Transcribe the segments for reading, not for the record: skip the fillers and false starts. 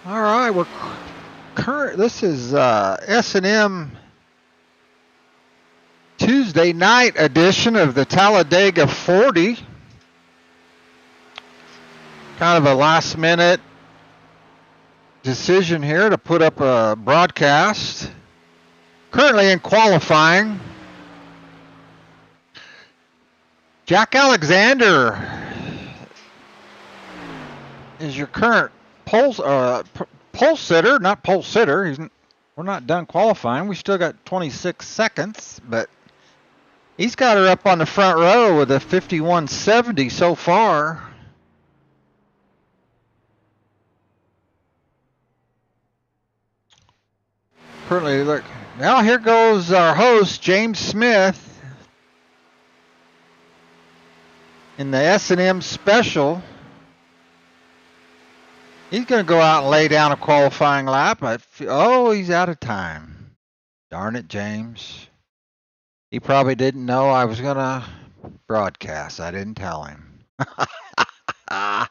All right, we're current. This is S&M Tuesday night edition of the Talladega 40. Kind of a last minute decision here to put up a broadcast. Currently in qualifying, Jack Alexander is your current pole sitter, not pole sitter. We're not done qualifying. We still got 26 seconds, but he's got her up on the front row with a 51.70 so far. Currently, look. Now here goes our host, James Smith, in the S&M Special. He's going to go out and lay down a qualifying lap. Oh, he's out of time. Darn it, James. He probably didn't know I was going to broadcast. I didn't tell him. Oh,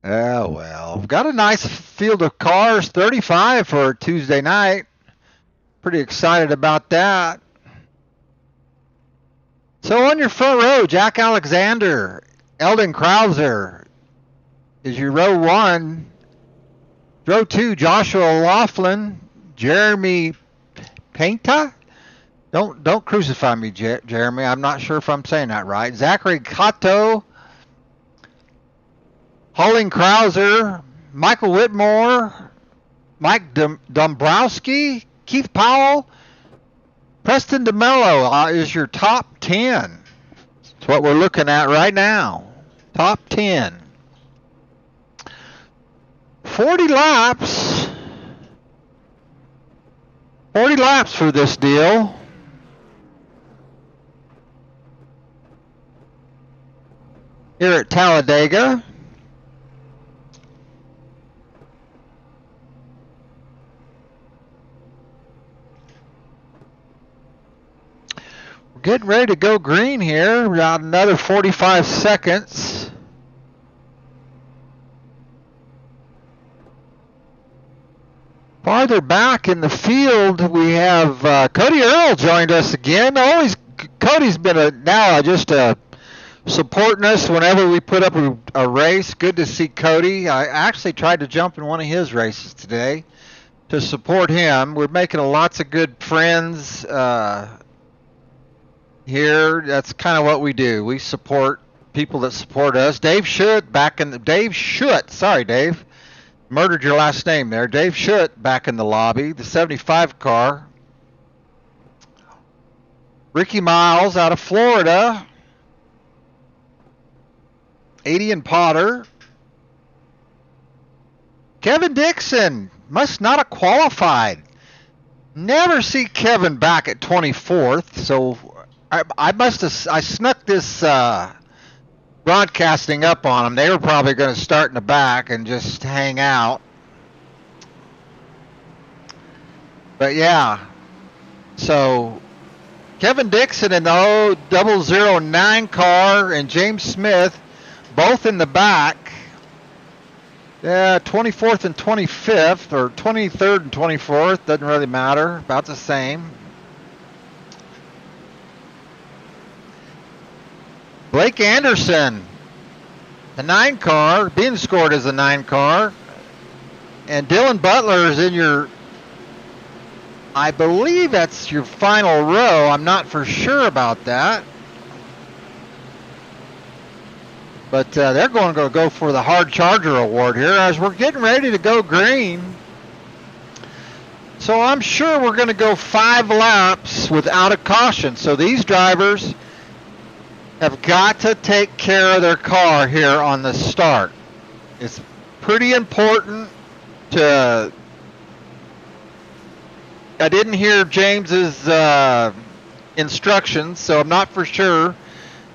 well. We've got a nice field of cars, 35 for Tuesday night. Pretty excited about that. So on your front row, Jack Alexander, Eldon Krauser is your row one. Row two, Joshua Laughlin, Jeremy Painta. Don't crucify me, Jeremy. I'm not sure if I'm saying that right. Zachary Cato, Holling Krauser, Michael Whitmore, Mike Dombrowski, Keith Powell, Preston DeMello is your top 10. That's what we're looking at right now. Top 10. 40 laps. 40 laps for this deal. Here at Talladega. Getting ready to go green here. We got another 45 seconds. Farther back in the field, we have Cody Earl joined us again. Cody's been just supporting us whenever we put up a race. Good to see Cody. I actually tried to jump in one of his races today to support him. We're making lots of good friends here. That's kind of what we do. We support people that support us. Dave Schutt, sorry Dave, murdered your last name there. Dave Schutt back in the lobby, the 75 car. Ricky Miles out of Florida. 80 and Potter. Kevin Dixon must not have qualified. Never see Kevin back at 24th, so I snuck this broadcasting up on them. They were probably going to start in the back and just hang out. But yeah, so Kevin Dixon in the 009 car and James Smith both in the back. Yeah, 24th and 25th, or 23rd and 24th, doesn't really matter, about the same. Blake Anderson, the 9 car, being scored as a 9 car. And Dylan Butler is in your, I believe that's your final row. I'm not for sure about that. But they're going to go for the Hard Charger Award here as we're getting ready to go green. So I'm sure we're going to go 5 laps without a caution. So these drivers have got to take care of their car here on the start. It's pretty important to... I didn't hear James's instructions, so I'm not for sure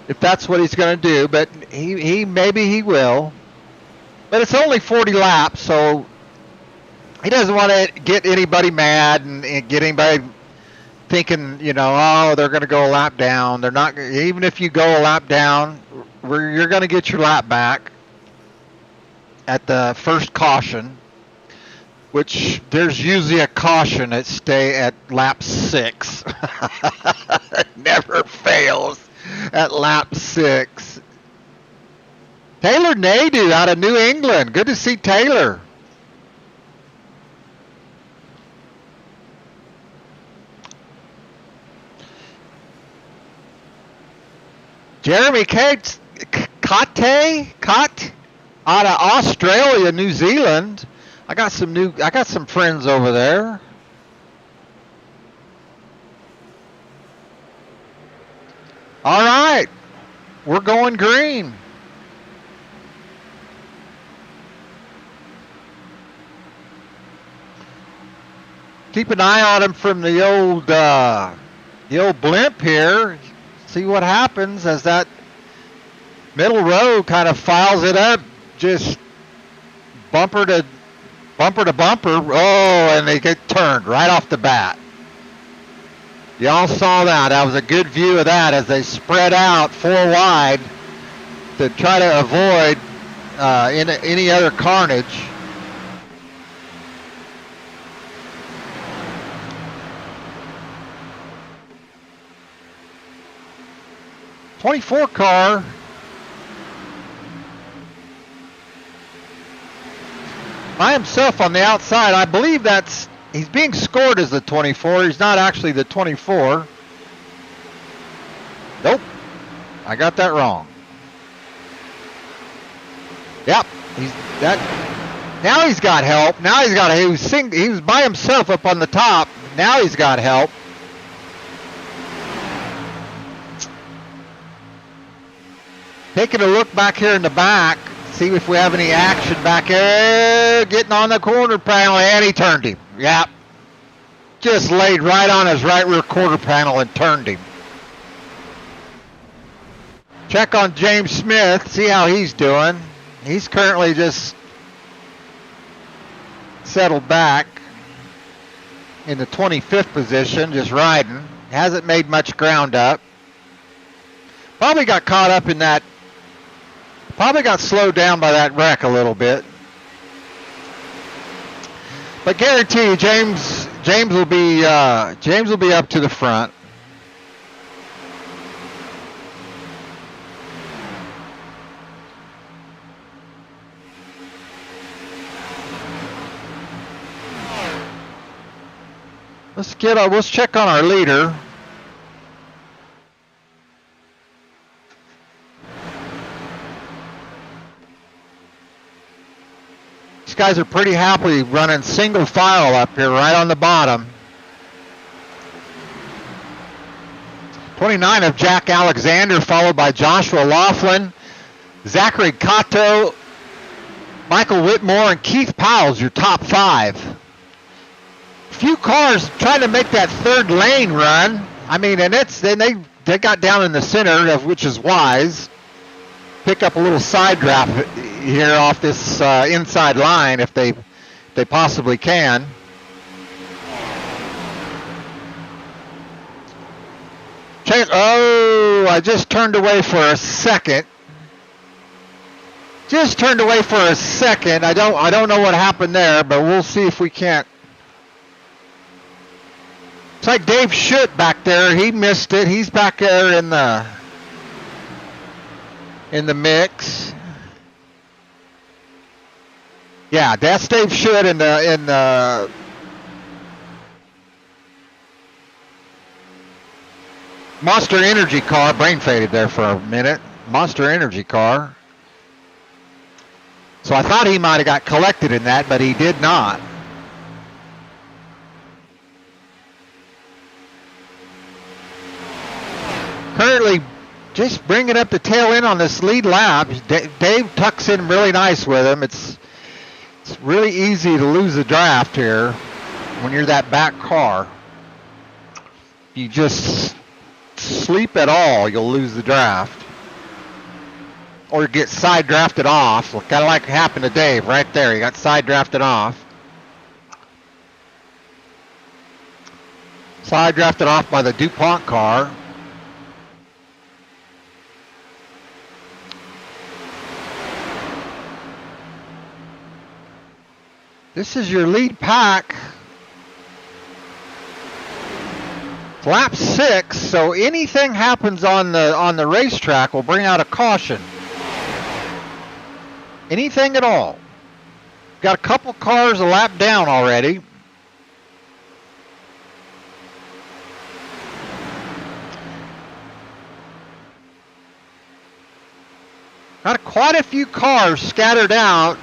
if that's what he's going to do, but he maybe he will. But it's only 40 laps, so he doesn't want to get anybody mad and get anybody thinking, they're going to go a lap down. They're not. Even if you go a lap down, you're going to get your lap back at the first caution. which there's usually a caution at stay at lap 6. It never fails at lap 6. Taylor Nadu out of New England. Good to see Taylor. Jeremy Kate out of Australia, New Zealand. I got some friends over there. All right. We're going green. Keep an eye on him from the old blimp here. See what happens as that middle row kind of files it up, just bumper to bumper. Oh, and they get turned right off the bat. Y'all saw that. That was a good view of that as they spread out 4 wide to try to avoid any other carnage. '24 car. By himself on the outside. I believe he's being scored as the 24. He's not actually the 24. Nope. I got that wrong. Yep. Now he's got help. He was by himself up on the top. Now he's got help. Taking a look back here in the back, see if we have any action back here. Getting on the quarter panel, and he turned him. Yep. Just laid right on his right rear quarter panel and turned him. Check on James Smith, see how he's doing. He's currently just settled back in the 25th position, just riding. Hasn't made much ground up. Probably got caught up in that. Probably got slowed down by that wreck a little bit. But guarantee you, James will be up to the front. Let's check on our leader. These guys are pretty happily running single file up here right on the bottom. 29 of Jack Alexander, followed by Joshua Laughlin, Zachary Cato, Michael Whitmore, and Keith Powell's your top 5. Few cars trying to make that third lane run. I mean, and they got down in the center, which is wise. Pick up a little side draft here off this inside line if they possibly can. Oh, I just turned away for a second. I don't know what happened there, but we'll see if we can't. It's like Dave Schutt back there. He missed it. He's back there in the mix. Yeah, that's Dave Schutt in the Monster Energy car. Brain faded there for a minute. Monster Energy car. So I thought he might have got collected in that, but he did not. Currently just bringing up the tail end on this lead lap. Dave tucks in really nice with him. It's really easy to lose the draft here when you're that back car. You just sleep at all, you'll lose the draft. Or get side drafted off. Kind of like happened to Dave right there. He got side drafted off. Side drafted off by the DuPont car. This is your lead pack. Lap 6, so anything happens on the racetrack will bring out a caution. Anything at all. Got a couple cars a lap down already. Got quite a few cars scattered out.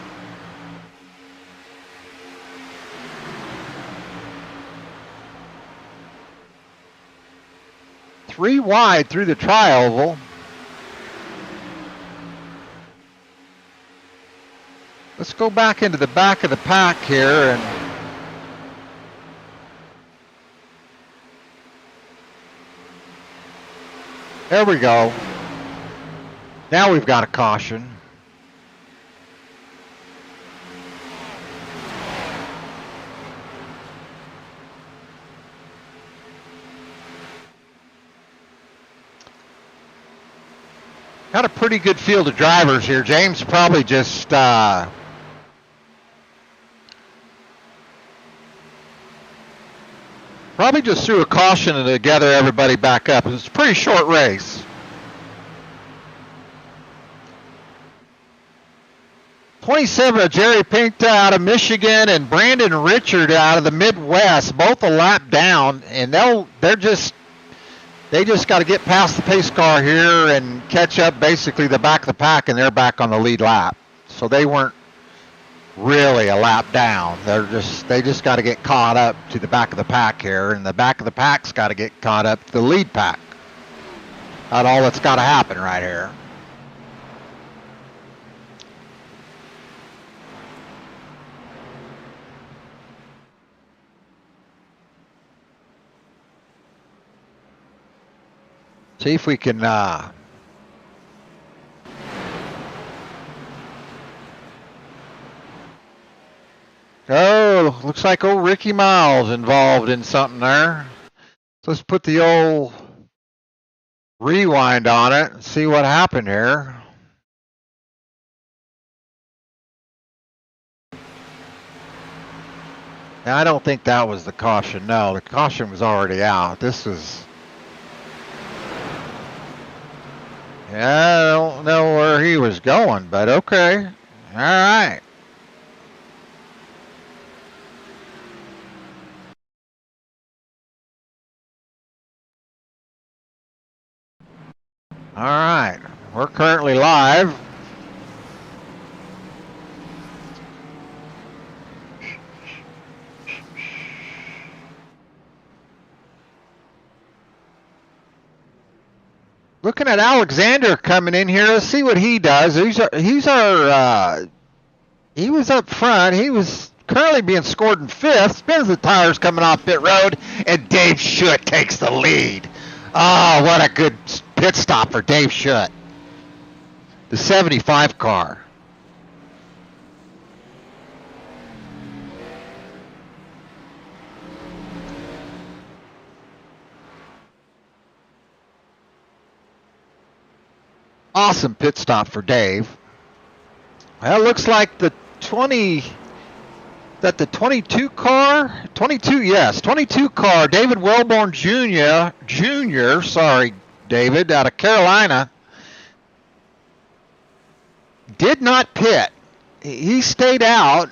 Three wide through the tri-oval. Let's go back into the back of the pack here and there we go. Now we've got a caution. Got a pretty good field of drivers here. James probably just probably just threw a caution to gather everybody back up. It's a pretty short race. '27 Jerry Pinkta out of Michigan and Brandon Richard out of the Midwest, both a lap down, and they just got to get past the pace car here and catch up basically the back of the pack, and they're back on the lead lap. So they weren't really a lap down. They just got to get caught up to the back of the pack here, and the back of the pack's got to get caught up to the lead pack. That's all that's got to happen right here. See if we can oh, looks like old Ricky Miles involved in something there. So let's put the old rewind on it and see what happened here. Now, I don't think that was the caution. No, the caution was already out. This was... Yeah, I don't know where he was going, but okay. All right. All right. We're currently live. Looking at Alexander coming in here. Let's see what he does. He was up front. He was currently being scored in 5th. Spins the tires coming off pit road, and Dave Schutt takes the lead. Oh, what a good pit stop for Dave Schutt. The 75 car. Awesome pit stop for Dave. Well, it looks like the 22 car, 22 car, David Wellborn Jr., sorry, David, out of Carolina, did not pit. He stayed out.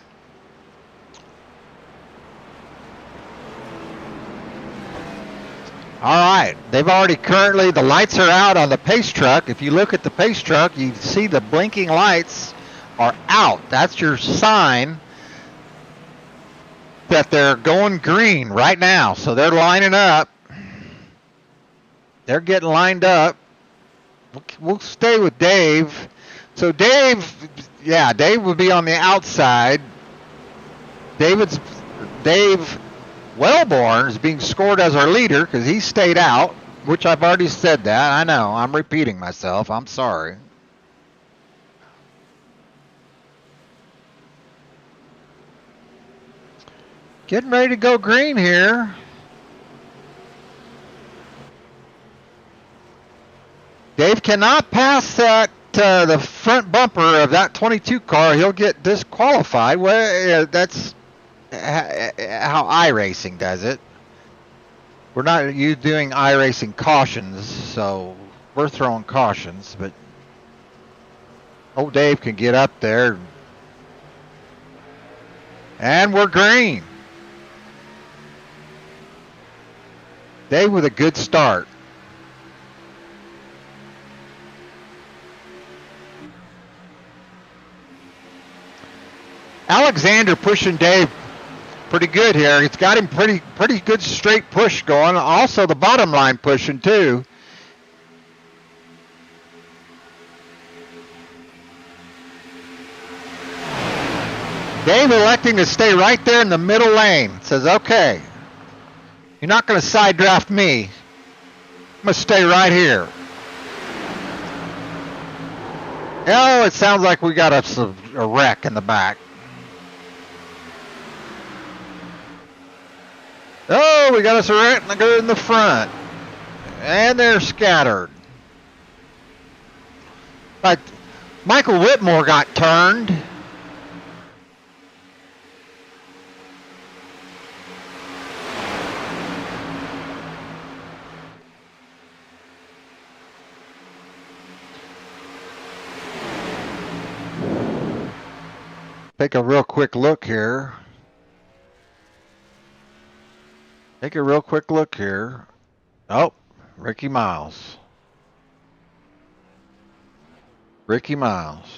All right, they've already currently, the lights are out on the pace truck. If you look at the pace truck, you see the blinking lights are out. That's your sign that they're going green right now. So they're lining up. They're getting lined up. We'll stay with Dave. So Dave would be on the outside. Dave Wellborn is being scored as our leader because he stayed out, which I've already said that. I know. I'm repeating myself. I'm sorry. Getting ready to go green here. Dave cannot pass that the front bumper of that 22 car. He'll get disqualified. Well, that's how iRacing does it. We're not doing iRacing cautions, so we're throwing cautions, but old Dave can get up there. And we're green. Dave with a good start. Alexander pushing Dave pretty good here. It's got him pretty good straight push going. Also the bottom line pushing too. Dave electing to stay right there in the middle lane. Says, okay, you're not going to side draft me. I'm going to stay right here. Oh, it sounds like we got a wreck in the back. Oh, we got us a wreck in the front. And they're scattered. But Michael Whitmore got turned. Take a real quick look here. Take a real quick look here. Oh, Ricky Miles. Ricky Miles.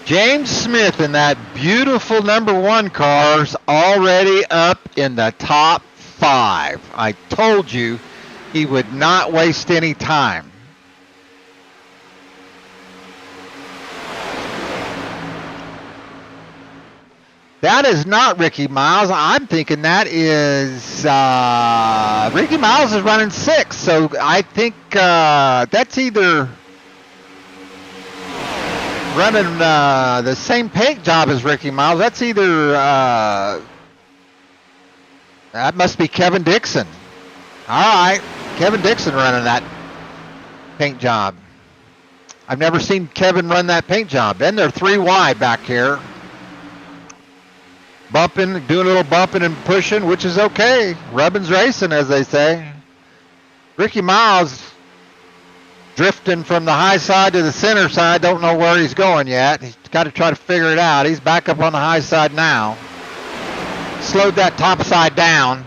James Smith in that beautiful #1 car's already up in the top 5. I told you he would not waste any time. That is not Ricky Miles. I'm thinking that is Ricky Miles is running 6, so I think that's either running the same paint job as Ricky Miles. That's either that must be Kevin Dixon. All right, Kevin Dixon running that paint job. I've never seen Kevin run that paint job. Then they're 3 wide back here. Bumping, doing a little bumping and pushing, which is okay. Rubbin's racing, as they say. Ricky Miles drifting from the high side to the center side. Don't know where he's going yet. He's got to try to figure it out. He's back up on the high side now. Slowed that top side down.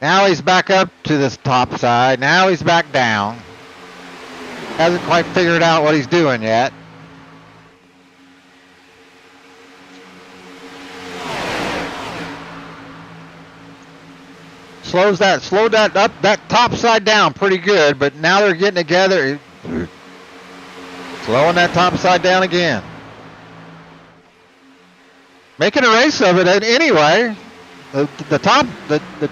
Now he's back up to this top side. Now he's back down. Hasn't quite figured out what he's doing yet. Slowed that up, that top side down pretty good, but now they're getting together. Slowing that top side down again. Making a race of it anyway. The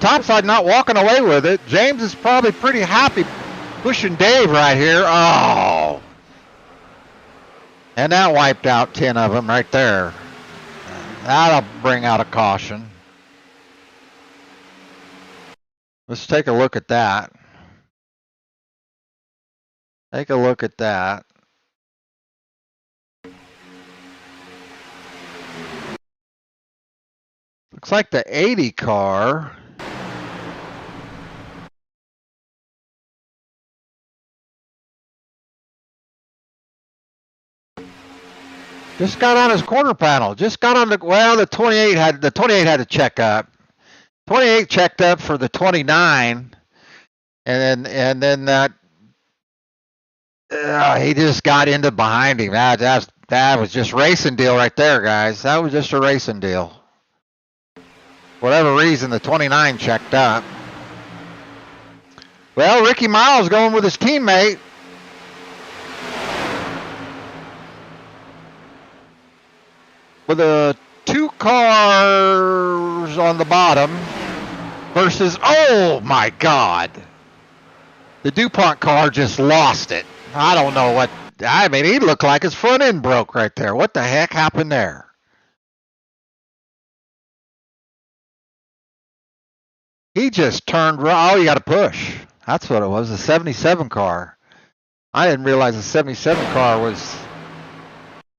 top side not walking away with it. James is probably pretty happy pushing Dave right here. Oh. And that wiped out 10 of them right there. That'll bring out a caution. Let's take a look at that. Take a look at that. Looks like the 80 car. Just got on his corner panel. Just got on the, well, the 28 had to check up. 28 checked up for the 29, and then that he just got into behind him. That was just racing deal right there, guys. That was just a racing deal. Whatever reason, the 29 checked up. Well, Ricky Miles going with his teammate. With the 2 cars on the bottom versus, oh my God, the DuPont car just lost it. I don't know what, I mean, he looked like his front end broke right there. What the heck happened there? He just turned, oh, you got to push. That's what it was, a 77 car. I didn't realize the 77 car was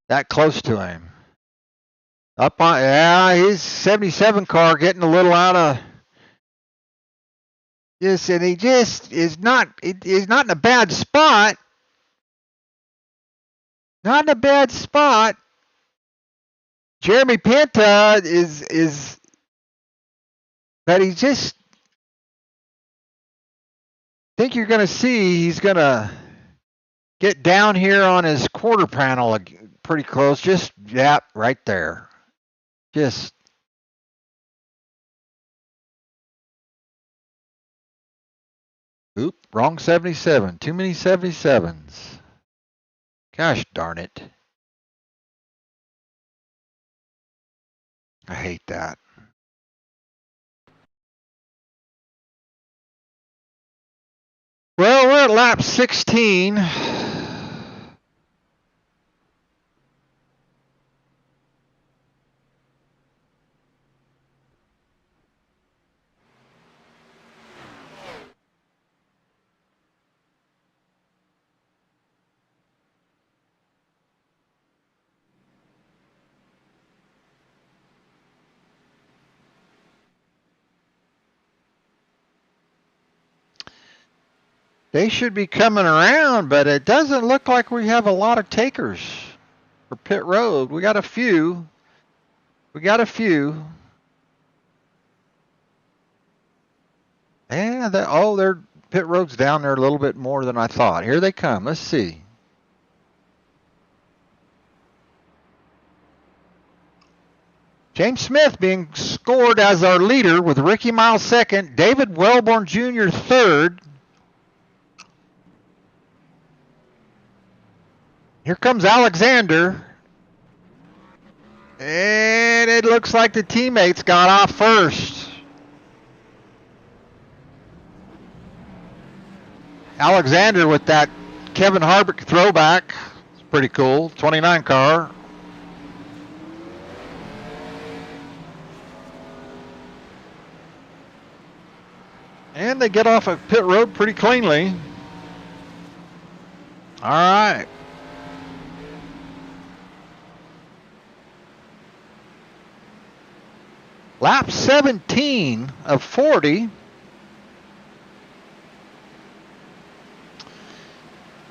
that close to him. Up on, yeah, his 77 car getting a little out of this, and he just is not in a bad spot. Not in a bad spot. Jeremy Pinta is, but he just, think you're going to see he's going to get down here on his quarter panel pretty close. Just, yeah, right there. Just. Oop, wrong 77. Too many 77s. Gosh darn it. I hate that. Well, we're at lap 16. They should be coming around, but it doesn't look like we have a lot of takers for pit road. We got a few. Yeah, their pit road's down there a little bit more than I thought. Here they come. Let's see. James Smith being scored as our leader with Ricky Miles second, David Wellborn Jr. third. Here comes Alexander. And it looks like the teammates got off first. Alexander with that Kevin Harvick throwback. It's pretty cool. 29 car. And they get off of pit road pretty cleanly. All right. Lap 17 of 40. Looks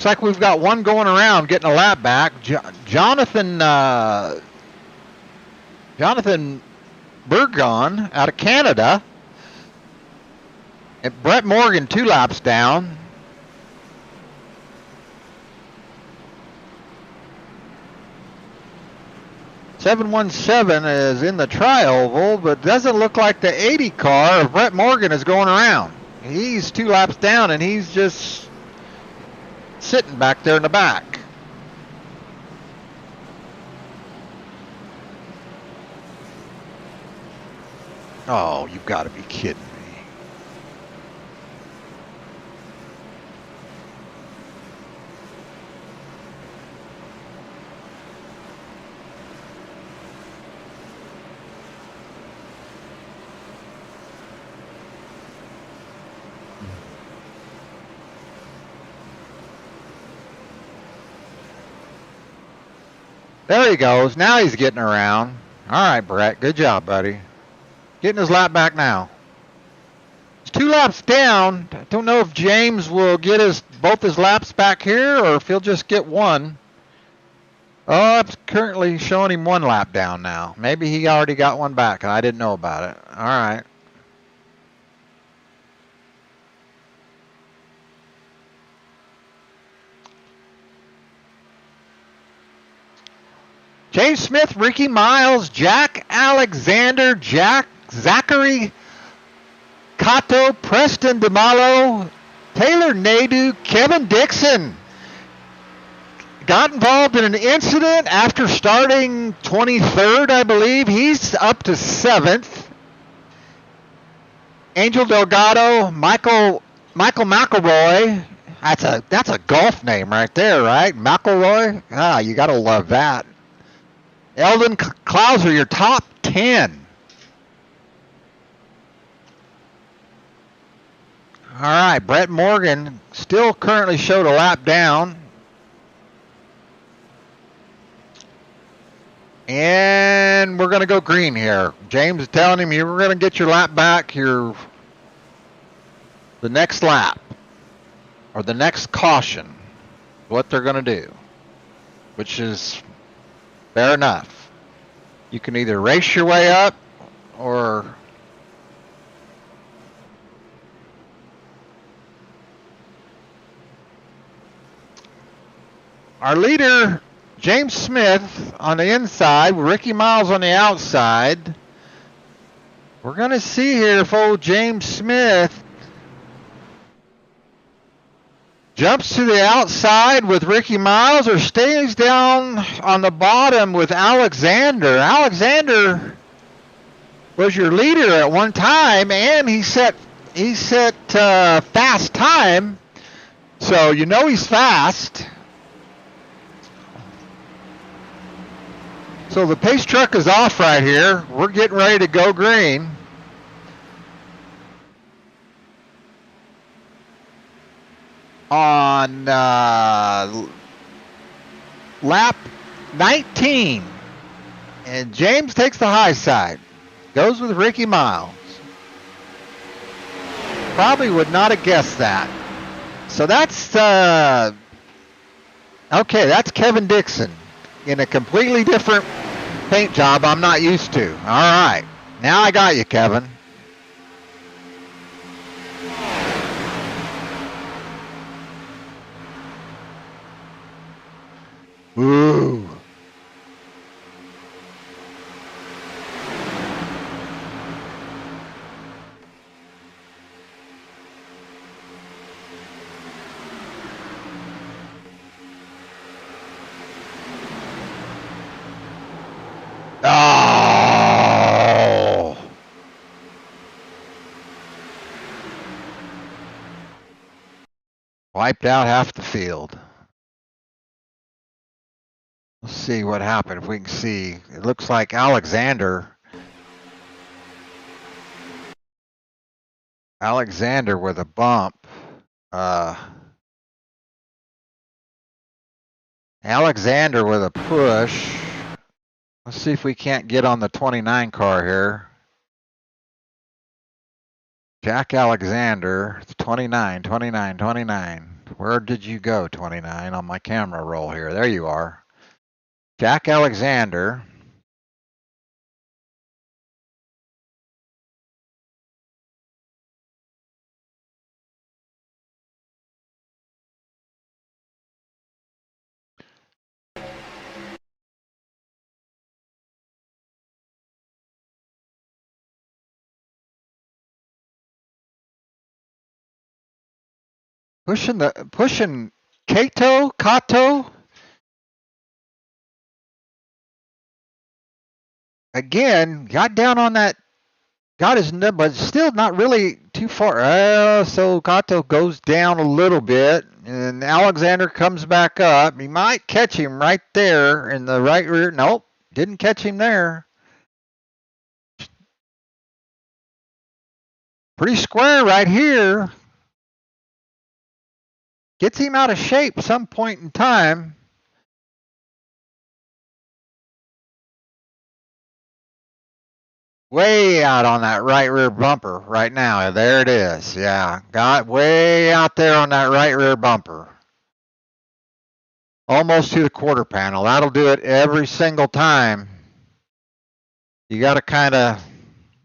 like we've got one going around getting a lap back. Jonathan Burgon out of Canada. And Brett Morgan 2 laps down. .717 is in the tri-oval, but doesn't look like the 80 car of Brett Morgan is going around. He's 2 laps down, and he's just sitting back there in the back. Oh, you've got to be kidding me. There he goes. Now he's getting around. All right, Brett. Good job, buddy. Getting his lap back now. He's 2 laps down. I don't know if James will get both his laps back here or if he'll just get one. Oh, it's currently showing him 1 lap down now. Maybe he already got one back. I didn't know about it. All right. James Smith, Ricky Miles, Jack Alexander, Zachary Cato, Preston DeMalo, Taylor Nadeau, Kevin Dixon got involved in an incident after starting 23rd, I believe. He's up to 7th. Angel Delgado, Michael McElroy. That's a golf name right there, right? McElroy. Ah, you gotta love that. Eldon Klauser, your top 10. All right, Brett Morgan still currently showed a lap down. And we're going to go green here. James is telling him you're going to get your lap back the next lap or the next caution, what they're going to do, which is fair enough. You can either race your way up or our leader, James Smith, on the inside, Ricky Miles on the outside. We're going to see here if old James Smith jumps to the outside with Ricky Miles or stays down on the bottom with Alexander. Alexander was your leader at one time, and he set fast time, so you know he's fast. So the pace truck is off right here. We're getting ready to go green. On lap 19. And James takes the high side. Goes with Ricky Miles. Probably would not have guessed that. So that's, okay, that's Kevin Dixon in a completely different paint job I'm not used to. All right. Now I got you, Kevin. Ooh. Oh. Wiped out half the field. Let's see what happened. If we can see, it looks like Alexander with a bump. Alexander with a push. Let's see if we can't get on the 29 car here. Jack Alexander, 29. Where did you go, 29, on my camera roll here? There you are. Jack Alexander. Pushing Kato. Again, got down on that, got his nub, but still not really too far. So Kato goes down a little bit, and Alexander comes back up. He might catch him right there in the right rear. Nope, didn't catch him there. Pretty square right here. Gets him out of shape some point in time. Way out on that right rear bumper right now. There it is. Yeah, got way out there on that right rear bumper. Almost to the quarter panel. That'll do it every single time. You got to kind of,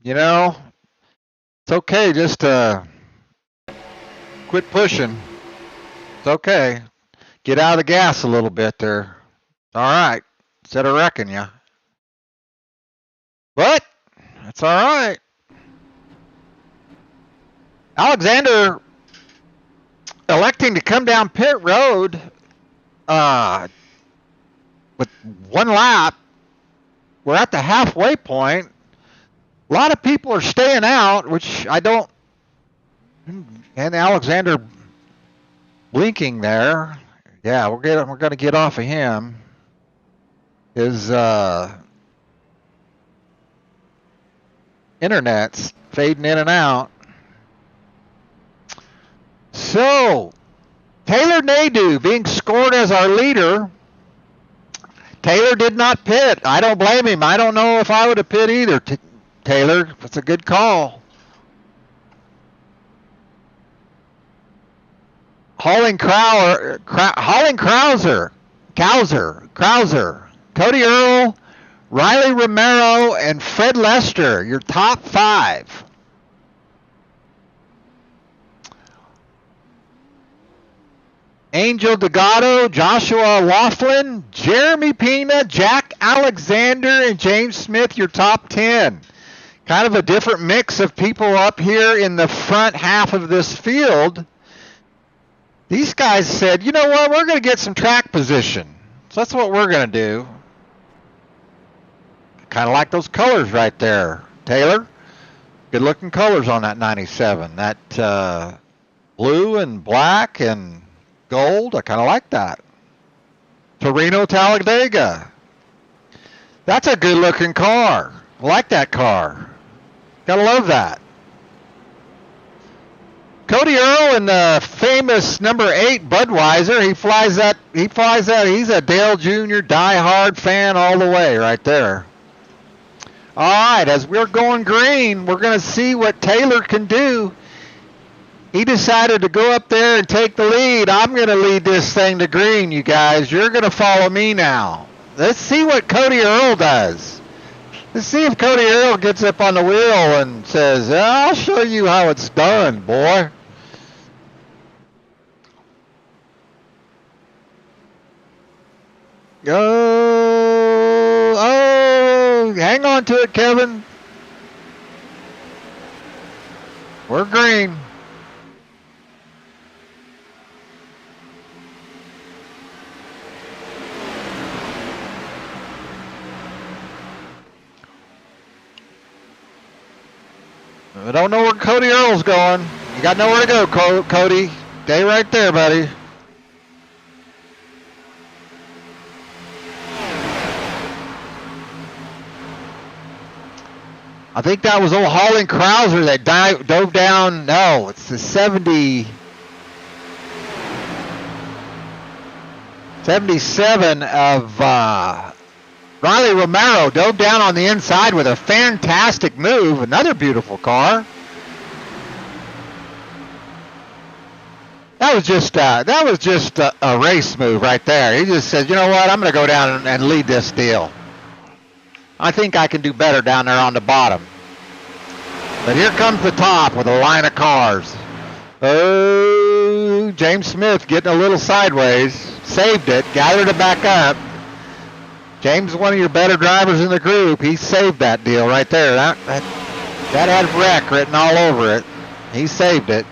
it's okay just to quit pushing. It's okay. Get out of the gas a little bit there. All right. Instead of wrecking you. But that's all right. Alexander electing to come down pit road with one lap. We're at the halfway point. A lot of people are staying out, which I don't. And Alexander blinking there. Yeah, we're going to get off of him. His internet's fading in and out. So, Taylor Nadeau being scored as our leader. Taylor did not pit. I don't blame him. I don't know if I would have pit either. Taylor, it's a good call. Krauser, Cody Earl, Riley Romero, and Fred Lester, your top 5. Angel Delgado, Joshua Laughlin, Jeremy Pena, Jack Alexander, and James Smith, your top 10. Kind of a different mix of people up here in the front half of this field. These guys said, you know what, we're going to get some track position. So that's what we're going to do. Kind of like those colors right there, Taylor. Good looking colors on that 97. That blue and black and gold. I kind of like that. Torino Talladega. That's a good looking car. I like that car. Gotta love that. Cody Earl in the famous number 8 Budweiser. He flies that. He's a Dale Jr. diehard fan all the way right there. All right, as we're going green, we're going to see what Taylor can do. He decided to go up there and take the lead. I'm going to lead this thing to green, you guys. You're going to follow me now. Let's see what Cody Earl does. Let's see if Cody Earl gets up on the wheel and says, I'll show you how it's done, boy. Oh, hang on to it, Kevin. We're green. I don't know where Cody Earl's going. You got nowhere to go, Cody. Stay right there, buddy. I think that was old Holland Krauser that dove down. No, it's the 77 of Riley Romero. Dove down on the inside with a fantastic move. Another beautiful car. That was just a race move right there. He just said, you know what, I'm going to go down and lead this deal. I think I can do better down there on the bottom. But here comes the top with a line of cars. Oh, James Smith getting a little sideways. Saved it, gathered it back up. James is one of your better drivers in the group. He saved that deal right there. That had wreck written all over it. He saved it.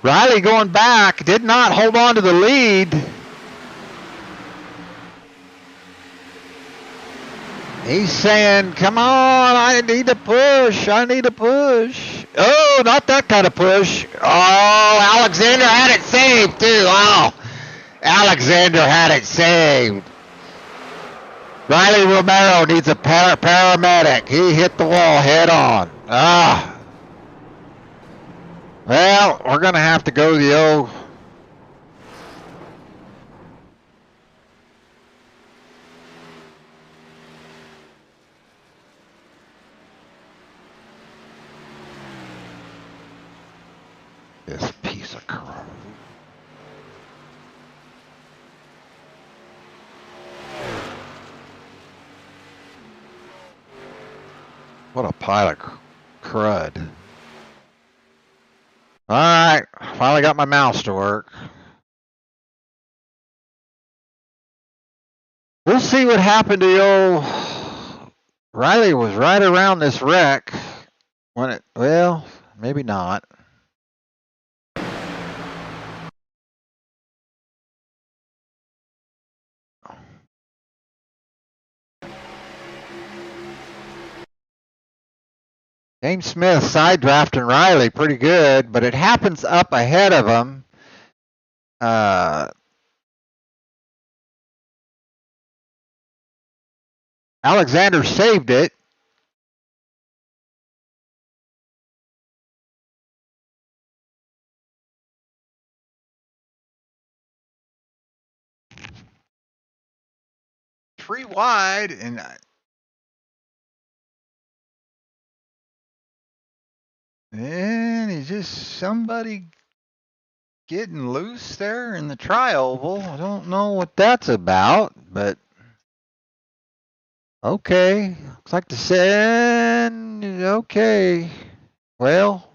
Riley going back, did not hold on to the lead. He's saying, come on, I need to push. Oh, not that kind of push. Oh, Alexander had it saved too. Oh, Alexander had it saved. Riley Romero needs a paramedic. He hit the wall head on. Well, we're going to have to go the old... This piece of crap. What a pile of crud. All right, finally got my mouse to work. We'll see what happened to the old... Riley was right around this wreck when it... Well, maybe not. James Smith side drafting Riley pretty good, but it happens up ahead of him. Alexander saved it. Three wide, and he's just somebody getting loose there in the tri-oval. I don't know what that's about, but okay. Looks like the send. Okay. Well,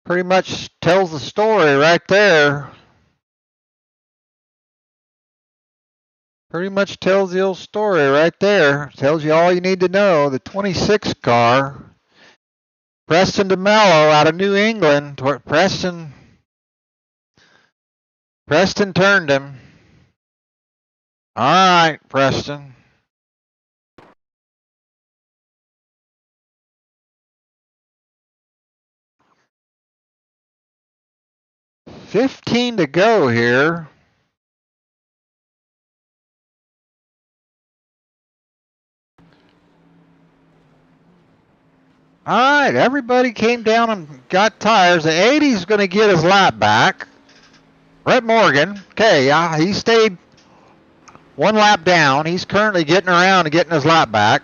pretty much tells the story right there. Pretty much tells the old story right there. Tells you all you need to know. The 26 car, Preston DeMello out of New England. Preston turned him. All right, Preston. $15 to go here. All right, everybody came down and got tires. The 80 is going to get his lap back. Brett Morgan, okay, he stayed one lap down. He's currently getting around and getting his lap back.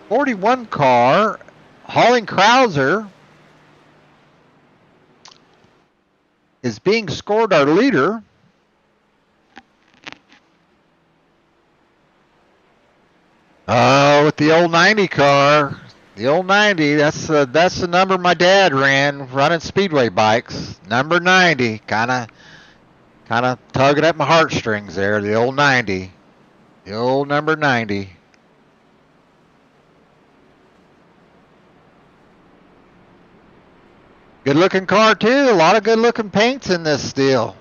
'41 car, Holling Krauser is being scored our leader. Oh, with the old 90 car. The old 90, that's the number my dad ran running speedway bikes. Number 90, kind of tugging at my heartstrings there. The old 90, the old number 90. Good looking car too. A lot of good looking paints in this deal.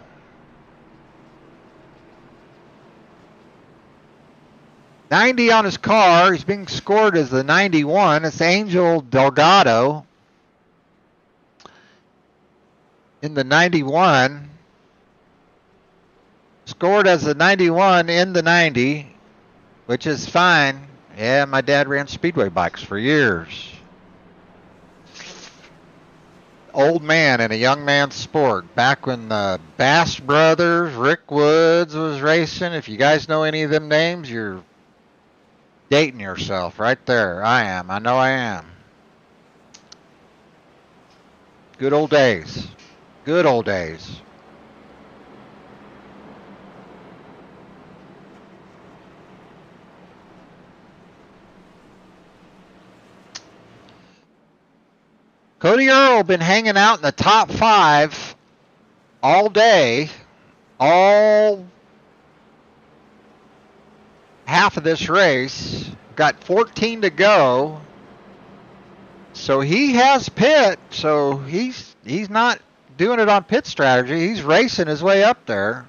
'90 on his car. He's being scored as the 91. It's Angel Delgado in the 91. Scored as the 91 in the 90, which is fine. Yeah, my dad ran speedway bikes for years. Old man in a young man's sport. Back when the Bass brothers, Rick Woods was racing. If you guys know any of them names, you're dating yourself right there. I am. I know I am. Good old days. Good old days. Cody Earl been hanging out in the top 5 all day, all half of this race. Got 14 to go. So he has pit, so he's not doing it on pit strategy. He's racing his way up there.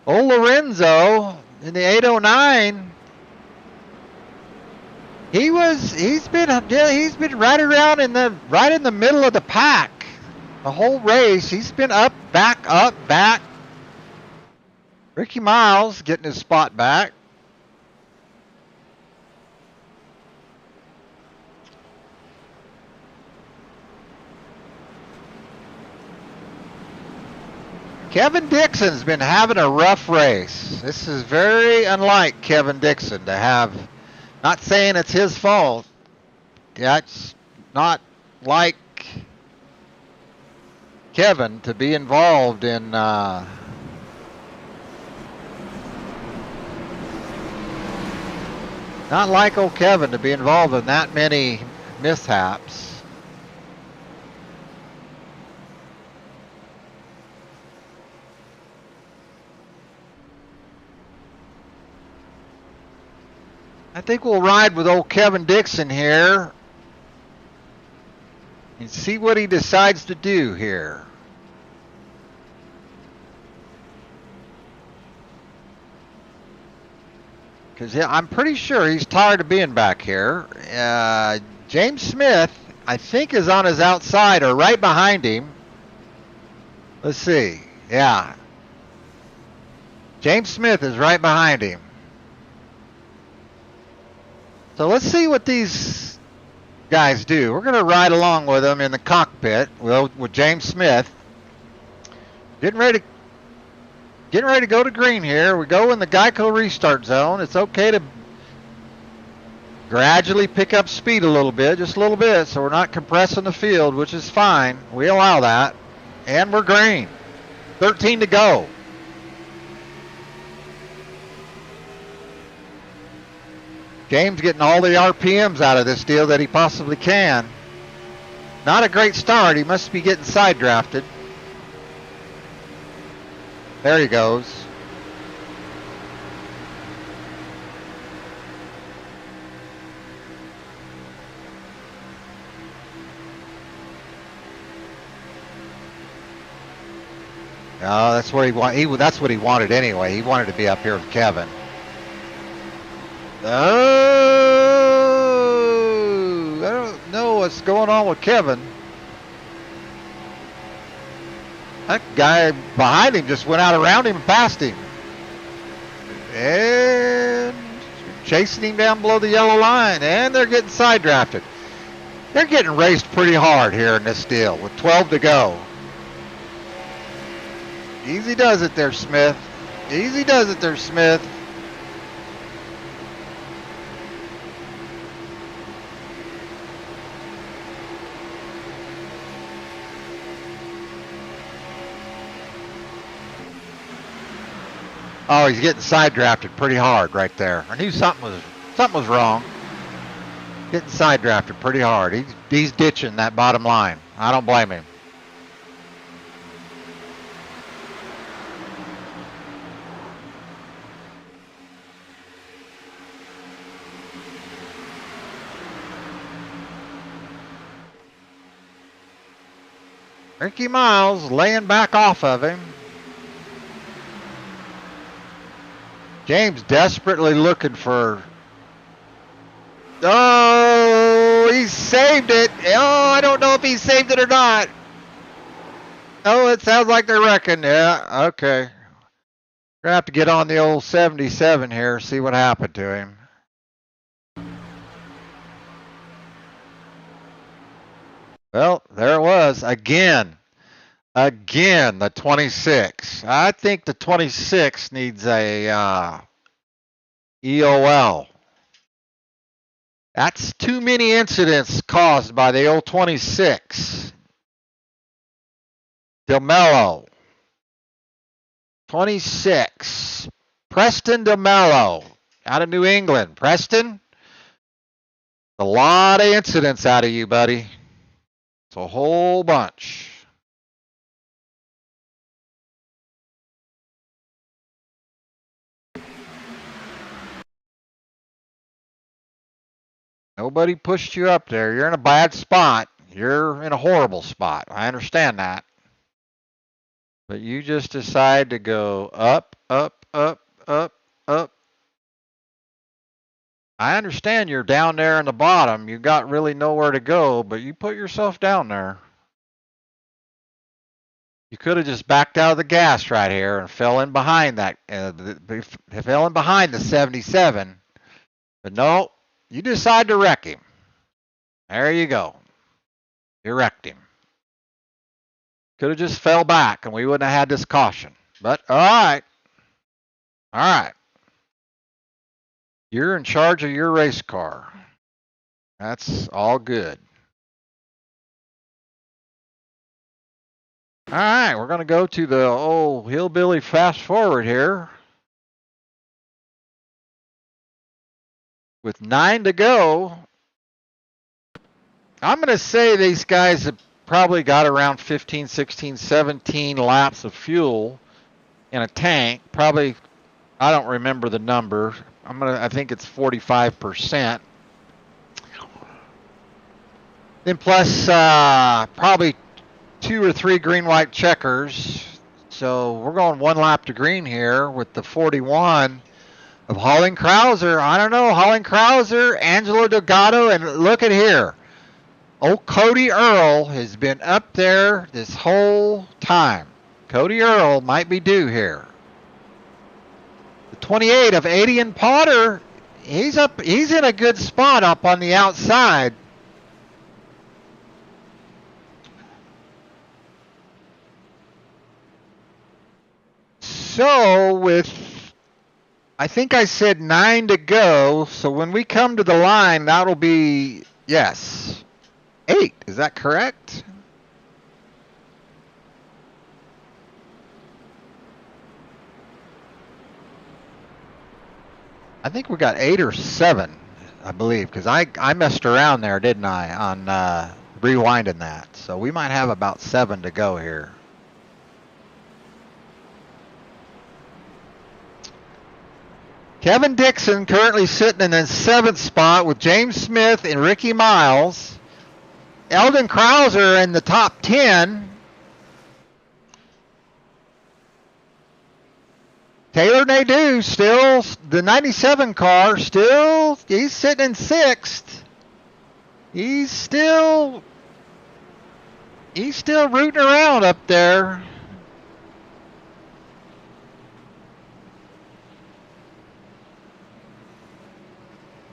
Old Lorenzo in the 809. He's been right around right in the middle of the pack the whole race. He's been up, back. Ricky Miles getting his spot back. Kevin Dixon's been having a rough race. This is very unlike Kevin Dixon to have. Not saying it's his fault. That's not like Kevin to be involved in not like old Kevin to be involved in that many mishaps. I think we'll ride with old Kevin Dixon here and see what he decides to do here. Because I'm pretty sure he's tired of being back here. James Smith, I think, is on his outside or right behind him. Let's see. Yeah. James Smith is right behind him. So let's see what these guys do. We're going to ride along with them in the cockpit with James Smith. Getting ready to go to green here. We go in the Geico restart zone. It's okay to gradually pick up speed a little bit, just a little bit, so we're not compressing the field, which is fine. We allow that. And we're green. 13 to go. James getting all the RPMs out of this deal that he possibly can. Not a great start. He must be getting side drafted. There he goes. Oh, that's what he wanted. That's what he wanted anyway. He wanted to be up here with Kevin. Oh, I don't know what's going on with Kevin. That guy behind him just went out around him and passed him. And chasing him down below the yellow line. And they're getting side drafted. They're getting raced pretty hard here in this deal with 12 to go. Easy does it there, Smith. Easy does it there, Smith. Oh, he's getting side drafted pretty hard right there. I knew something was wrong. Getting side drafted pretty hard. He's ditching that bottom line. I don't blame him. Ricky Miles laying back off of him. James desperately looking for... Oh, he saved it. Oh, I don't know if he saved it or not. Oh, it sounds like they're wrecking. Yeah, okay. We're going to have to get on the old 77 here, see what happened to him. Well, there it was. Again, the 26. I think the 26 needs a EOL. That's too many incidents caused by the old 26. DeMello. 26. Preston DeMello out of New England. Preston, a lot of incidents out of you, buddy. It's a whole bunch. Nobody pushed you up there. You're in a bad spot. You're in a horrible spot. I understand that. But you just decide to go up, up, up, up, up. I understand you're down there in the bottom. You got really nowhere to go, but you put yourself down there. You could have just backed out of the gas right here and fell in behind that. Fell in behind the 77. But no. You decide to wreck him. There you go. You wrecked him. Could have just fell back and we wouldn't have had this caution. But all right. All right. You're in charge of your race car. That's all good. All right. We're going to go to the old hillbilly fast forward here. With 9 to go, I'm going to say these guys have probably got around 15, 16, 17 laps of fuel in a tank. Probably, I don't remember the number. I think it's 45%. Then plus probably 2 or 3 green-white checkers. So we're going 1 lap to green here with the 41. Of Holling Krauser. I don't know. Holling Krauser, Angelo Delgado, and look at here. Old Cody Earl has been up there this whole time. Cody Earl might be due here. The 28 of Adian Potter, he's in a good spot up on the outside. So I think I said 9 to go. So when we come to the line, that'll be, yes, 8. Is that correct? I think we got 8 or 7, I believe, because I messed around there, didn't I, on rewinding that. So we might have about 7 to go here. Kevin Dixon currently sitting in the 7th spot with James Smith and Ricky Miles. Eldon Krauser in the top 10. Taylor Nadeau still, the 97 car, still, he's sitting in 6th. He's still rooting around up there.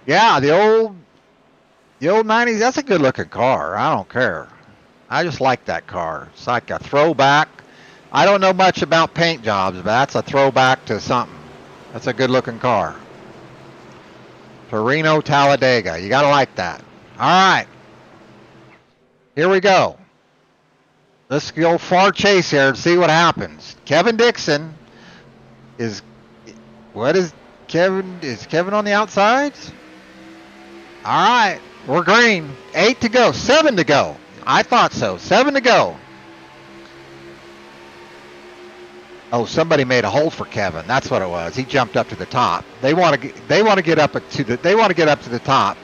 Yeah, the old 90s, that's a good looking car. I don't care. I just like that car. It's like a throwback. I don't know much about paint jobs, but that's a throwback to something. That's a good looking car. Torino Talladega. You got to like that. All right. Here we go. Let's go far chase here and see what happens. Kevin Dixon is Kevin on the outside? All right. We're green. 8 to go. 7 to go. I thought so. 7 to go. Oh, somebody made a hole for Kevin. That's what it was. He jumped up to the top. They want to get up to the top.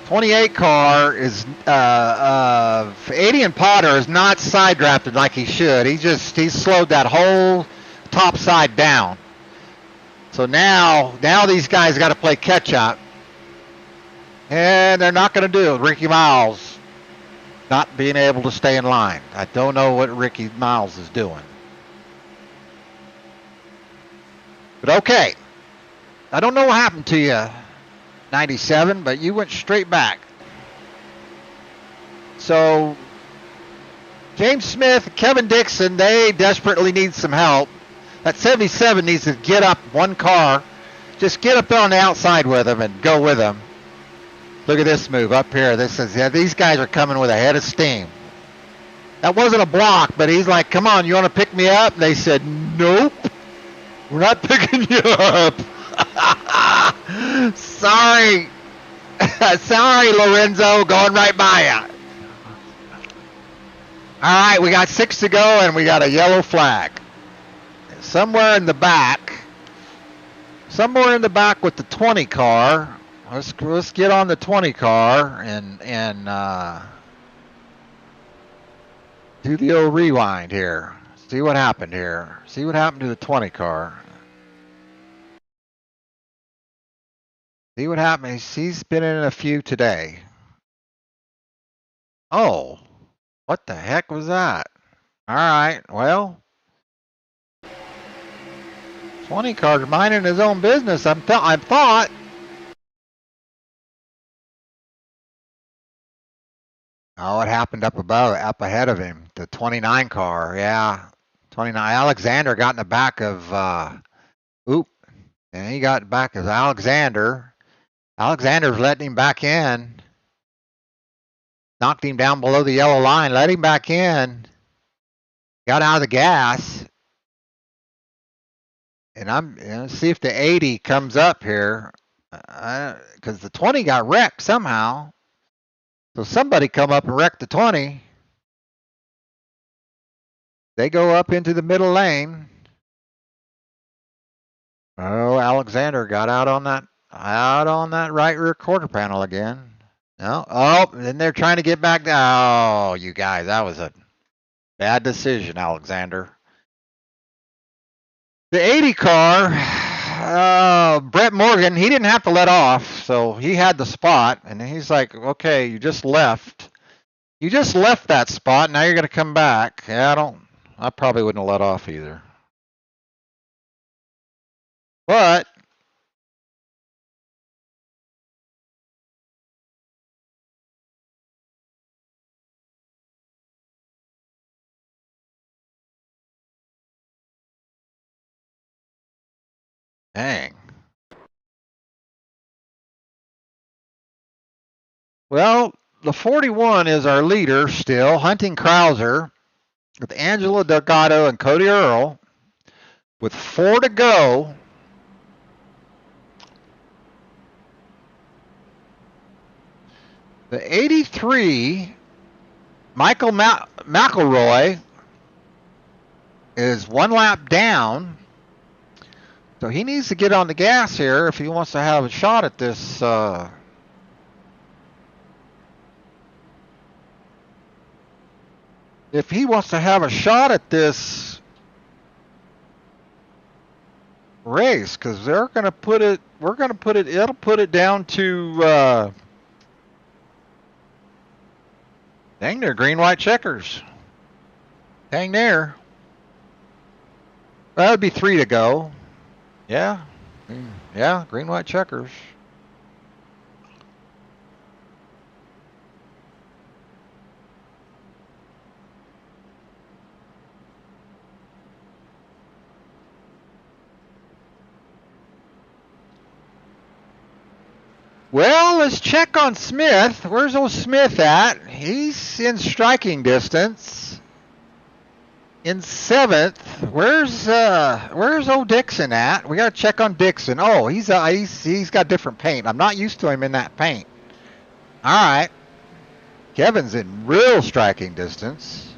'28 car is Adian Potter is not side drafted like he should. He slowed that whole top side down. So now these guys got to play catch up, and they're not going to do it. Ricky Miles not being able to stay in line. I don't know what Ricky Miles is doing, but okay. I don't know what happened to you, 97, but you went straight back. So James Smith, Kevin Dixon, they desperately need some help. That 77 needs to get up one car. Just get up there on the outside with them and go with them. Look at this move up here. These guys are coming with a head of steam. That wasn't a block, but he's like, come on, you want to pick me up? And they said, nope, we're not picking you up. Sorry. Sorry, Lorenzo, going right by you. All right, we got 6 to go, and we got a yellow flag. Somewhere in the back with the 20 car. Let's get on the 20 car and do the old rewind here. See what happened here. See what happened to the 20 car. See what happened. He's been in a few today. Oh, what the heck was that? All right, well, 20 car's minding his own business. I thought. Oh, it happened up ahead of him. The 29 car, yeah, 29. Alexander got in the back of. And he got back of Alexander. Alexander's letting him back in. Knocked him down below the yellow line. Let him back in. Got out of the gas. And I'm see if the 80 comes up here, because the 20 got wrecked somehow. So somebody come up and wreck the 20. They go up into the middle lane. Oh, Alexander got out on that right rear quarter panel again. No. Oh, and they're trying to get back down. Oh, you guys, that was a Bad decision, Alexander. The 80 car, Brett Morgan, he didn't have to let off, so he had the spot, and he's like, okay, you just left. You just left that spot, now you're going to come back. Yeah, I probably wouldn't have let off either. But dang. Well, the 41 is our leader still, Hunting Krauser, with Angela Delgado and Cody Earl. With 4 to go, the 83, Michael McElroy, is 1 lap down. So he needs to get on the gas here if he wants to have a shot at this. If he wants to have a shot at this race, because they're going to put it, it'll put it down to, dang there, green, white checkers. Hang there. That would be 3 to go. Yeah. Yeah, green, white checkers. Well, let's check on Smith. Where's old Smith at? He's in striking distance. In 7th. Where's old Dixon at? We got to check on Dixon. Oh, he's got different paint. I'm not used to him in that paint. All right. Kevin's in real striking distance.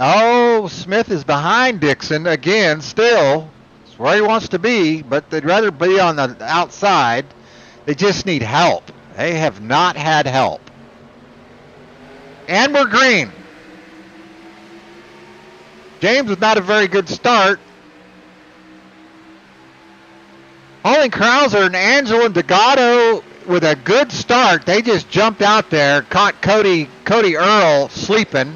Oh, Smith is behind Dixon again still. It's where he wants to be, but they'd rather be on the outside. They just need help. They have not had help. And we're green. James was not a very good start. Holling Krauser and Angela Delgado with a good start. They just jumped out there, caught Cody Earl sleeping.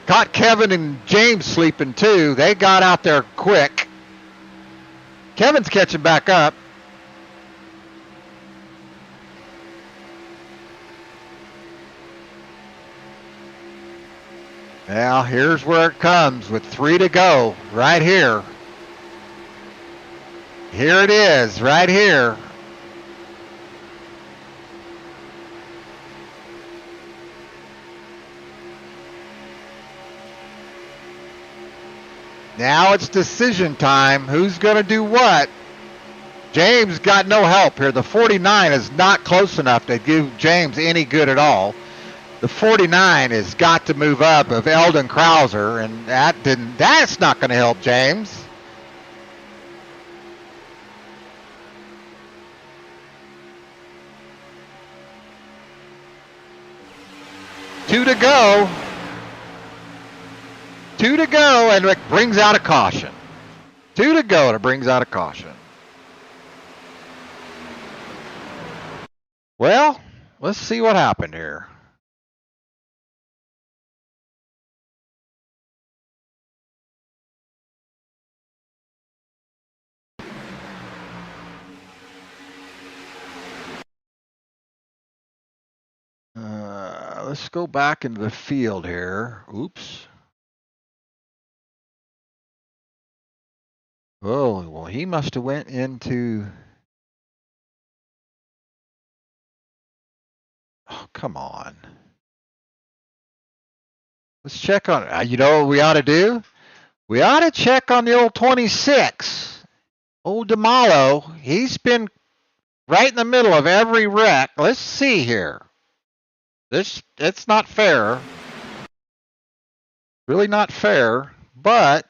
Caught Kevin and James sleeping too. They got out there quick. Kevin's catching back up. Now here's where it comes with 3 to go right here. Here it is right here. Now it's decision time. Who's going to do what? James got no help here. The 49 is not close enough to give James any good at all. The 49 has got to move up of Eldon Krauser, and that's not going to help James. Two to go, and it brings out a caution. 2 to go, and it brings out a caution. Well, let's see what happened here. Let's go back into the field here. Oops. Oh, well, he must have went into... Oh, come on. Let's check on it. You know what we ought to do? We ought to check on the old 26. Old DeMalo. He's been right in the middle of every wreck. Let's see here. It's not fair. Really not fair, but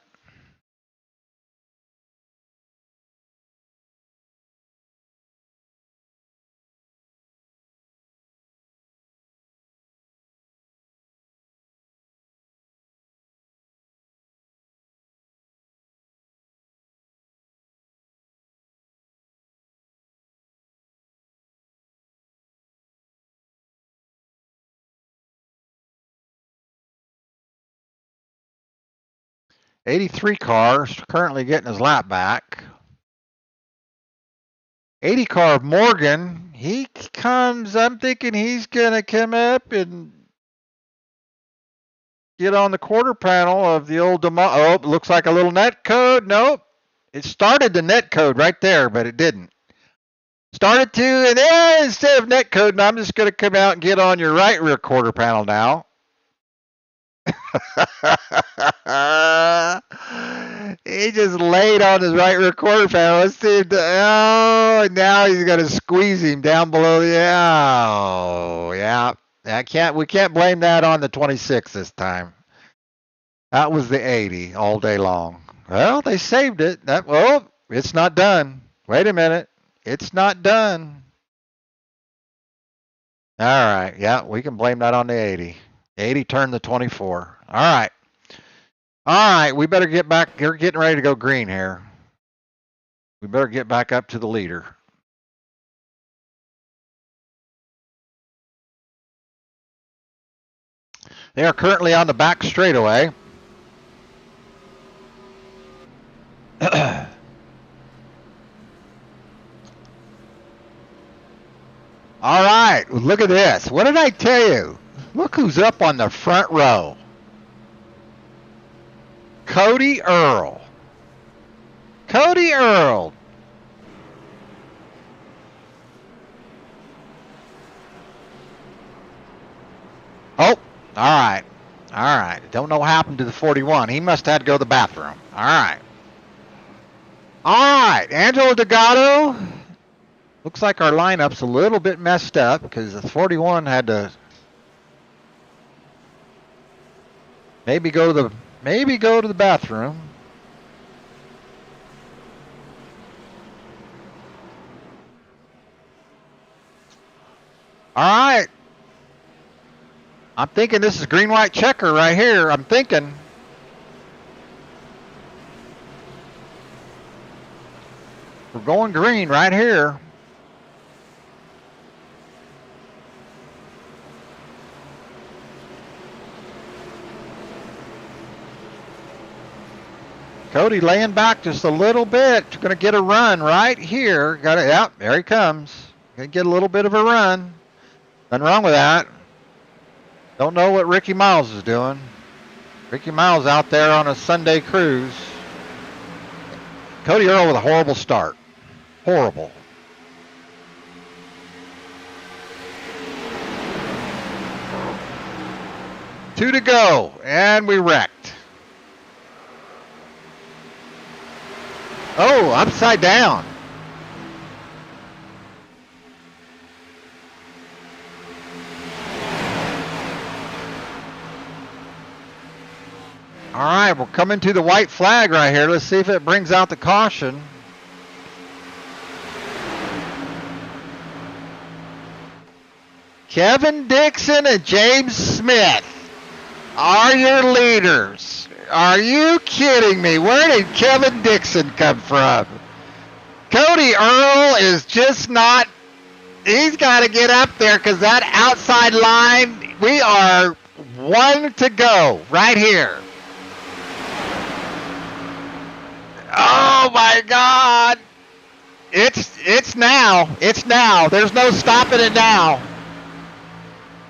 83 car is currently getting his lap back. 80 car Morgan, he comes, I'm thinking he's going to come up and get on the quarter panel of the old oh, looks like a little net code. Nope. It started the net code right there, but it didn't. Started to, and then instead of net code, I'm just going to come out and get on your right rear quarter panel now. He just laid on his right rear quarter panel. Let's see if and now he's going to squeeze him down below the, yeah. We can't blame that on the 26 this time. That was the 80 all day long. Well, they saved it. It's not done. Wait a minute. It's not done. All right. Yeah, we can blame that on the 80. 80 turned the 24. All right. All right. We better get back. You're getting ready to go green here. We better get back up to the leader. They are currently on the back straightaway. All right, look at this. What did I tell you? Look who's up on the front row. Cody Earl. Cody Earl. Oh, all right. All right. Don't know what happened to the 41. He must have had to go to the bathroom. All right. All right. Angelo Delgado. Looks like our lineup's a little bit messed up because the 41 had to maybe go to the bathroom. All right. I'm thinking this is green white checker right here. I'm thinking. We're going green right here. Cody laying back just a little bit. Going to get a run right here. Got it. Yep, there he comes. Going to get a little bit of a run. Nothing wrong with that. Don't know what Ricky Miles is doing. Ricky Miles out there on a Sunday cruise. Cody Earl with a horrible start. Horrible. Two to go, and we wrecked. Oh, upside down. All right, we're coming to the white flag right here. Let's see if it brings out the caution. Kevin Dixon and James Smith are your leaders. Are you kidding me? Where did Kevin Dixon come from? Cody Earl is just not, he's got to get up there because that outside line, we are one to go right here. Oh my God. It's now. It's now. There's no stopping it now.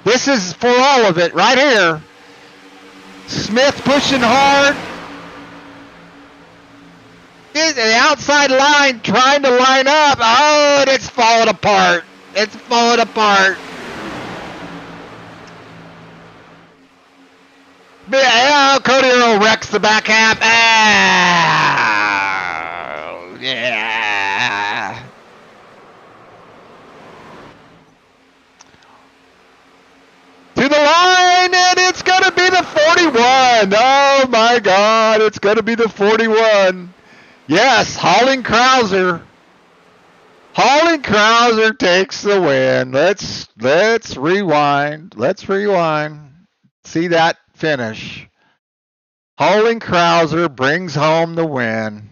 This is for all of it right here. Smith pushing hard. The outside line trying to line up. Oh, and it's falling apart. It's falling apart. Yeah, Cody Earl wrecks the back half. Oh, yeah. To the line, and it's going to be the 41. Oh, my God. It's going to be the 41. Yes, Holling Krauser. Holling Krauser takes the win. Let's rewind. Let's rewind. See that finish. Holling Krauser brings home the win.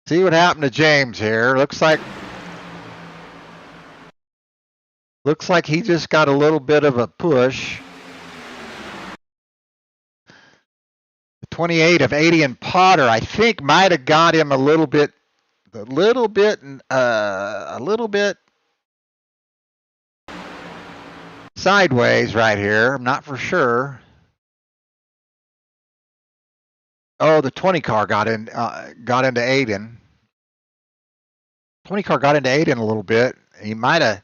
See what happened to James here. Looks like he just got a little bit of a push. 28 of 80 and Potter, I think might have got him a little bit sideways right here. I'm not for sure. Oh, the 20 car got into Aiden. 20 car got into Aiden a little bit. He might have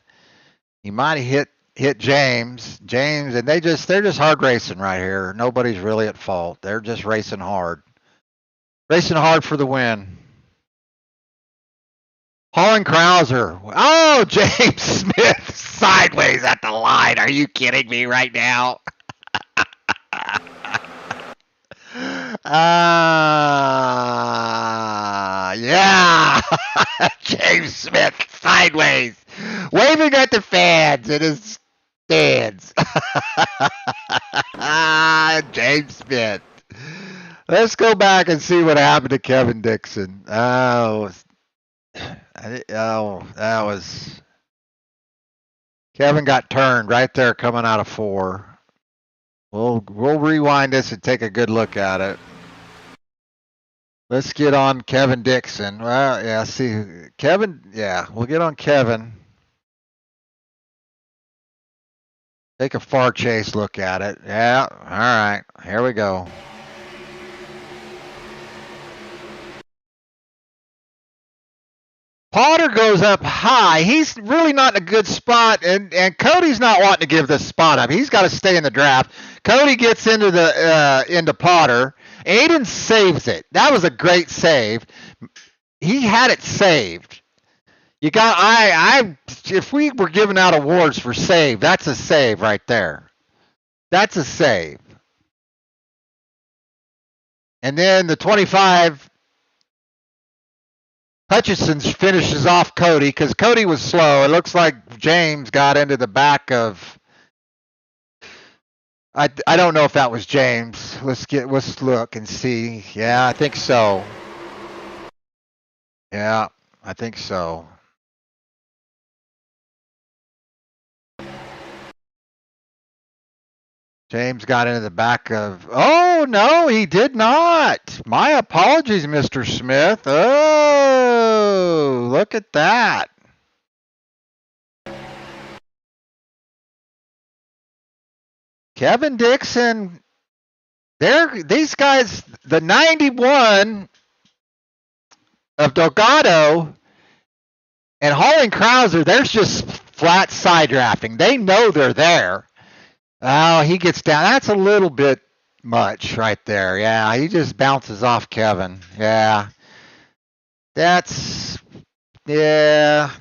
hit James, and they're just hard racing right here. Nobody's really at fault. They're just racing hard for the win. Holland Krauser. Oh, James Smith sideways at the line. Are you kidding me right now? Yeah. James Smith sideways, waving at the fans in his stands. James Smith. Let's go back and see what happened to Kevin Dixon. That was Kevin got turned right there coming out of 4. We'll rewind this and take a good look at it. Let's get on Kevin Dixon. Well, yeah, see Kevin. Yeah, we'll get on Kevin. Take a far chase look at it. Yeah, all right. Here we go. Potter goes up high. He's really not in a good spot, and Cody's not wanting to give this spot up. He's got to stay in the draft. Cody gets into Potter. Aiden saves it. That was a great save. He had it saved. You got if we were giving out awards for save, that's a save right there. That's a save. And then the 25, Hutchison finishes off Cody because Cody was slow. It looks like James got into the back of. I don't know if that was James. Let's look and see. Yeah, I think so. Yeah, I think so. James got into the back of. Oh no, he did not. My apologies, Mr. Smith. Oh, look at that. Kevin Dixon, these guys, the 91 of Delgado and Holland Krauser, there's just flat side drafting. They know they're there. Oh, he gets down. That's a little bit much right there. Yeah, he just bounces off Kevin. Yeah. That's a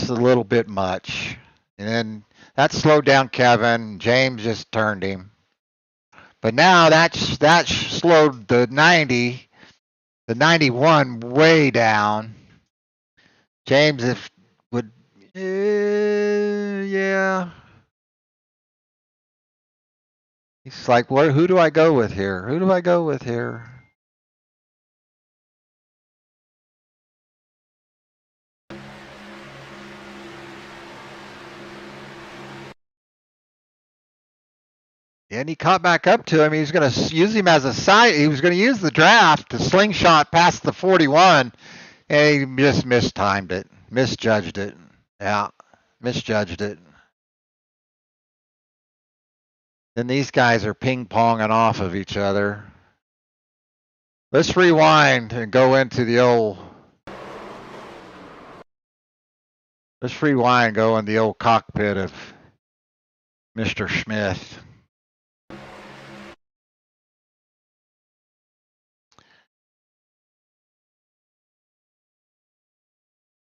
little bit much. And then that slowed down Kevin. James just turned him. But now that slowed the 91 way down. James would, yeah. He's like, who do I go with here? Who do I go with here? And he caught back up to him. He was going to use him as a side. He was going to use the draft to slingshot past the 41, and he just mistimed it, misjudged it. Yeah, misjudged it. Then these guys are ping-ponging off of each other. Let's rewind and go into the old. Let's rewind and go in the old cockpit of Mr. Smith.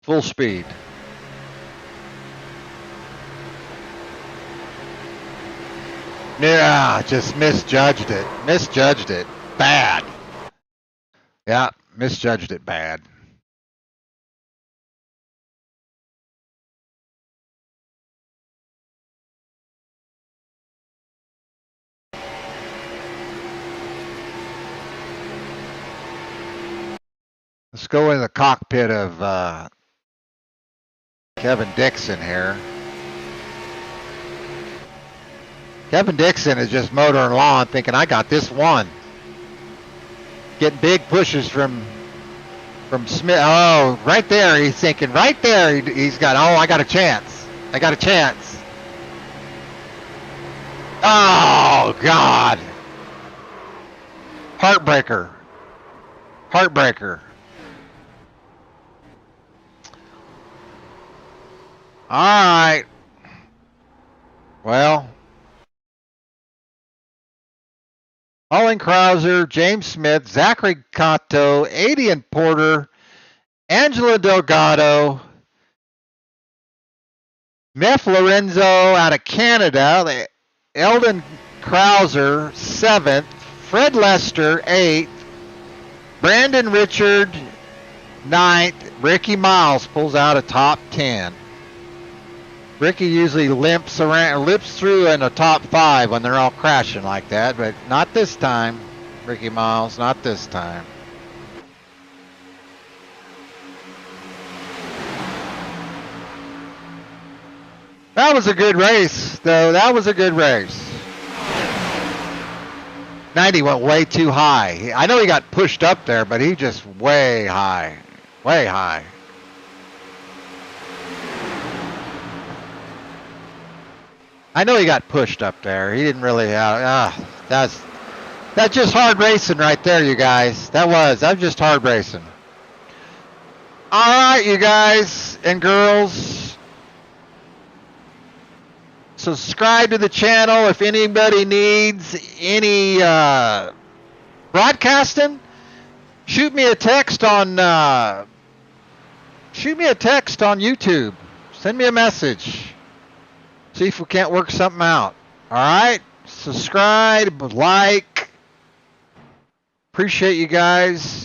Full speed. Yeah, just misjudged it. Misjudged it. Bad. Yeah, misjudged it bad. Let's go in the cockpit of Kevin Dixon here. Kevin Dixon is just motoring along thinking, I got this one. getting big pushes from Smith. Oh, right there. He's thinking right there. He's got, oh, I got a chance. I got a chance. Oh, God. Heartbreaker. Heartbreaker. All right. Well, Olin Krauser, James Smith, Zachary Cotto, Adian Porter, Angela Delgado, Mef Lorenzo out of Canada, Eldon Krauser, 7th, Fred Lester, 8th, Brandon Richard, 9th, Ricky Miles pulls out a top 10. Ricky usually limps through in the top 5 when they're all crashing like that, but not this time, Ricky Miles, not this time. That was a good race, though. That was a good race. 90 went way too high. I know he got pushed up there, but he just way high. Way high. I know he got pushed up there. He didn't really have... that's just hard racing right there, you guys. That was just hard racing. All right, you guys and girls. Subscribe to the channel if anybody needs any broadcasting. Shoot me a text on YouTube. Send me a message. See if we can't work something out. All right, subscribe, like. Appreciate you guys.